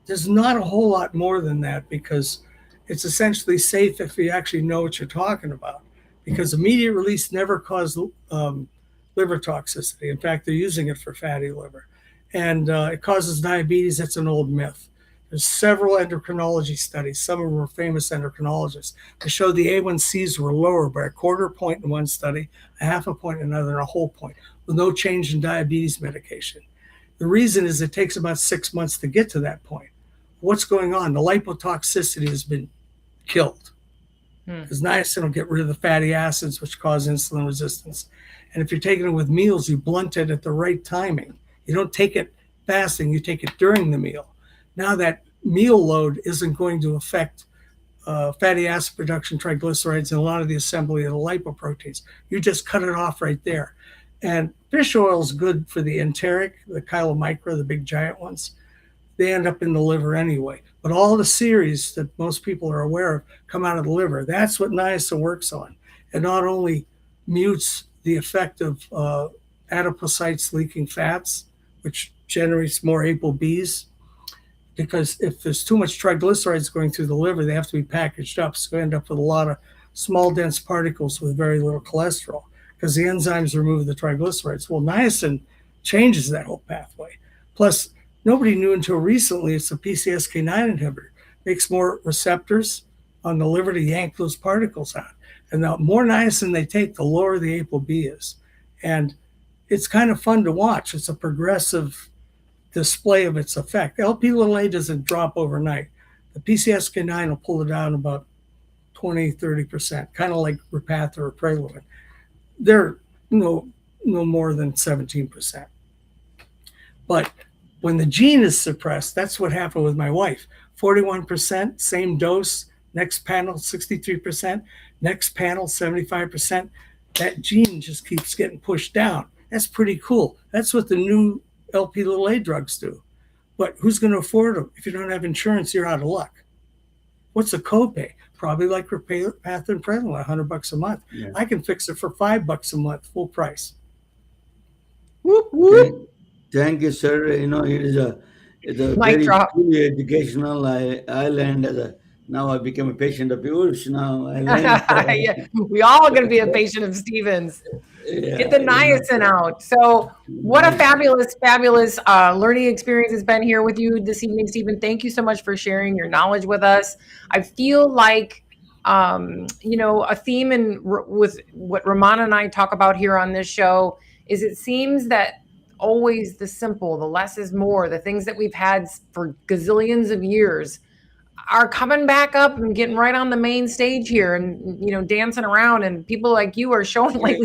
there's not a whole lot more than that because it's essentially safe if you actually know what you're talking about. Because immediate release never caused liver toxicity. In fact, they're using it for fatty liver. And it causes diabetes. That's an old myth. There's several endocrinology studies. Some of them were famous endocrinologists. They showed the A1Cs were lower by a 1/4 point in one study, a 1/2 point in another, and a whole point, with no change in diabetes medication. The reason is it takes about 6 months to get to that point. What's going on? The lipotoxicity has been killed. Because niacin will get rid of the fatty acids, which cause insulin resistance. And if you're taking it with meals, you blunt it at the right timing. You don't take it fasting, you take it during the meal. Now that meal load isn't going to affect fatty acid production, triglycerides, and a lot of the assembly of the lipoproteins. You just cut it off right there. And fish oil is good for the enteric, the chylomicra, the big giant ones. They end up in the liver anyway. But all the series that most people are aware of come out of the liver. That's what niacin works on. It not only mutes the effect of adipocytes leaking fats, which generates more ApoBs, because if there's too much triglycerides going through the liver, they have to be packaged up. So we end up with a lot of small, dense particles with very little cholesterol because the enzymes remove the triglycerides. Well, niacin changes that whole pathway. Plus, nobody knew until recently it's a PCSK9 inhibitor. Makes more receptors on the liver to yank those particles out. And the more niacin they take, the lower the ApoB is. And it's kind of fun to watch. It's a progressive display of its effect. Lp(a) doesn't drop overnight. The PCSK9 will pull it down about 20, 30%, kind of like Repatha or Praluent. They're no more than 17%. But when the gene is suppressed, that's what happened with my wife. 41%, same dose, next panel 63%, next panel 75%. That gene just keeps getting pushed down. That's pretty cool. That's what the new Lp(a) drugs do. But who's going to afford them? If you don't have insurance, you're out of luck. What's the copay? Probably like Repatha and Praluent, $100 a month. Yeah. I can fix it for $5 a month, full price. Whoop, whoop. Thank you, sir. It's a Mic very drop. truly educational. I learned now I became a patient of yours. Now I learned. Yeah, we all going to be a patient of Stevens. Get the niacin out. So what a fabulous, fabulous learning experience has been here with you this evening, Stephen. Thank you so much for sharing your knowledge with us. I feel like, a theme with what Ramon and I talk about here on this show is it seems that always the simple, the less is more, the things that we've had for gazillions of years are coming back up and getting right on the main stage here and dancing around, and people like you are showing like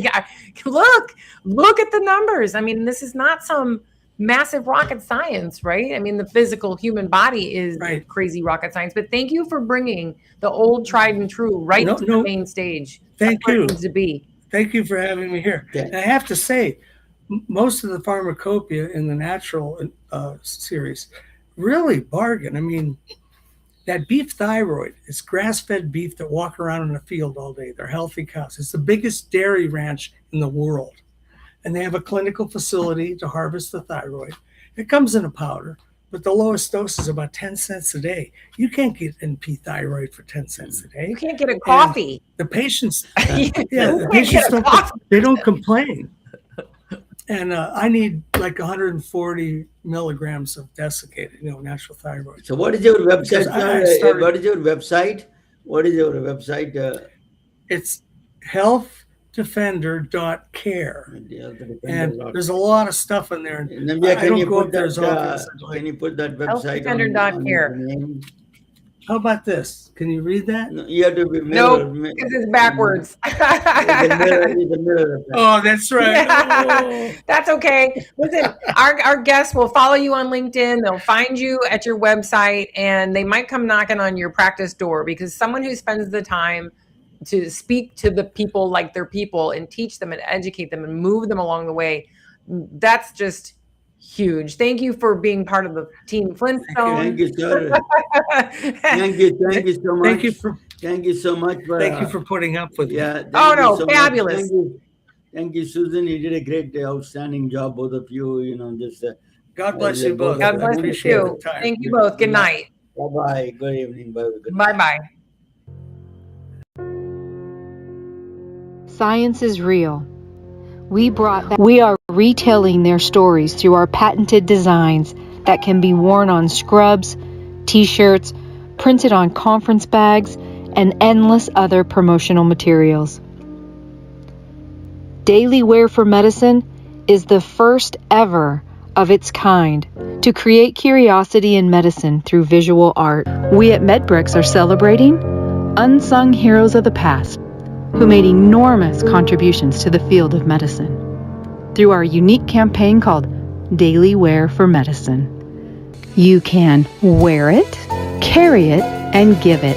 look at the numbers. I mean, this is not some massive rocket science, right? I mean, the physical human body is crazy rocket science, but thank you for bringing the old tried and true to the main stage. Thank you. It needs to be. Thank you for having me here. And I have to say, most of the pharmacopoeia in the natural series really bargain. I mean, that beef thyroid, it's grass-fed beef that walk around in the field all day. They're healthy cows. It's the biggest dairy ranch in the world. And they have a clinical facility to harvest the thyroid. It comes in a powder, but the lowest dose is about 10 cents a day. You can't get NP thyroid for 10 cents a day. You can't get a coffee. And the patients, they don't complain. And I need like 140 milligrams of desiccated, natural thyroid. So what is your website? What is your website? What is your website? It's HealthDefender.care. And there's a lot of stuff in there. Can you put that website HealthDefender.care. How about this? Can you read that? No, you have to be no, because it's backwards. Oh, that's right. Oh. That's okay. Listen, our guests will follow you on LinkedIn. They'll find you at your website, and they might come knocking on your practice door, because someone who spends the time to speak to the people like they're people and teach them and educate them and move them along the way, that's just huge. Thank you for being part of the Team Flintstone. Thank you, sir. Thank you so much. Thank you so much. Thank you for putting up with me. Fabulous. Thank you, Susan. You did a great, outstanding job, both of you. God bless you both. God bless you too. Thank you both. Good night. Bye-bye. Good evening. Bye-bye. Science is real. We are retelling their stories through our patented designs that can be worn on scrubs, t-shirts, printed on conference bags, and endless other promotional materials. Daily Wear for Medicine is the first ever of its kind to create curiosity in medicine through visual art. We at MedBricks are celebrating unsung heroes of the past who made enormous contributions to the field of medicine through our unique campaign called Daily Wear for Medicine. You can wear it, carry it, and give it.